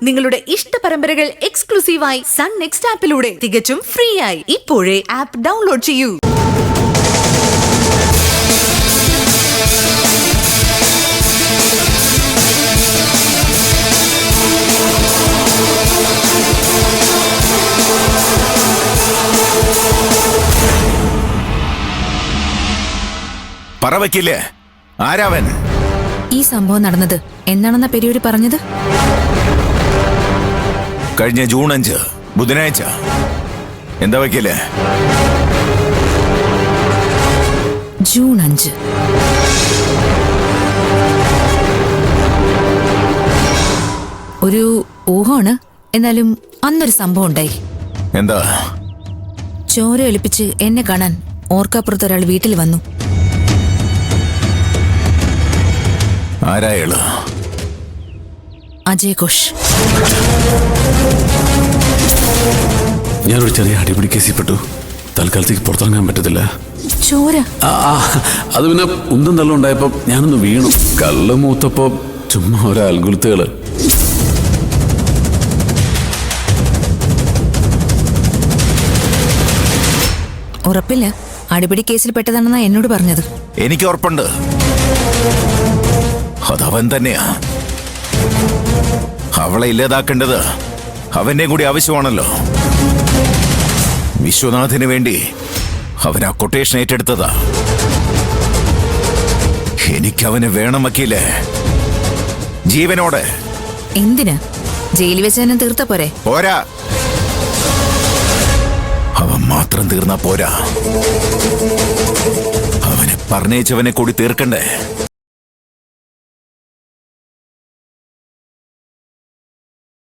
നിങ്ങളുടെ ഇഷ്ട പരമ്പരകൾ എക്സ്ക്ലൂസീവായി സൺ നെക്സ്റ്റ് ആപ്പിലൂടെ തികച്ചും ഫ്രീ ആയി ഇപ്പോഴേ ആപ്പ് ഡൗൺലോഡ് ചെയ്യൂ. പറവയ്ക്കില്ലേ ആരാവൻ? ഈ സംഭവം നടന്നത് എന്നാണെന്ന പെരിയൂര് പറഞ്ഞത്? കഴിഞ്ഞ ജൂൺ 5 ബുധനാഴ്ച. എന്താ വയ്ക്കില്ലേ? ജൂൺ 5 ഒരു ഊഹമാണ്. എന്നാലും അന്നൊരു സംഭവം ഉണ്ടായി. എന്താ? ചോര ഒലിപ്പിച്ച് എന്നെ കാണാൻ ഓർക്കാപ്പുറത്ത് ഒരാൾ വീട്ടിൽ വന്നു. ആരായാള്? അജയ് ഘോഷ്. ഞാനൊരു ചെറിയ അടിപിടി കേസിൽപ്പെട്ടു. തൽക്കാലത്തേക്ക് പുറത്തിറങ്ങാൻ പറ്റത്തില്ല. ചോര അത് പിന്നെ ഉന്തും തള്ളും ഉണ്ടായപ്പോ ഞാനൊന്ന് വീണു. കള്ള് മൂത്തപ്പോ ചുമ്മാ ഓരോ അൽഗുലത്തുകള്. ഉറപ്പില്ല അടിപിടി കേസിൽ പെട്ടതാണെന്നാ എന്നോട് പറഞ്ഞത്. എനിക്ക് ഉറപ്പുണ്ട് അതവൻ തന്നെയാ. അവളെ ഇല്ലാതാക്കേണ്ടത് അവന്റെ കൂടി ആവശ്യമാണല്ലോ. വിശ്വനാഥിന് വേണ്ടി അവൻ ആ കൊട്ടേഷൻ ഏറ്റെടുത്തതാ. എനിക്കവന് വേണം വക്കീലേ, ജീവനോടെ. എന്തിനാ? ജയിലിൽ വെച്ച് തന്നെ തീർത്ത പോരെ? പോരാ, അവൻ മാത്രം തീർന്നാ പോരാ. അവനെ പറഞ്ഞേച്ചവനെ കൂടി തീർക്കണ്ടേ?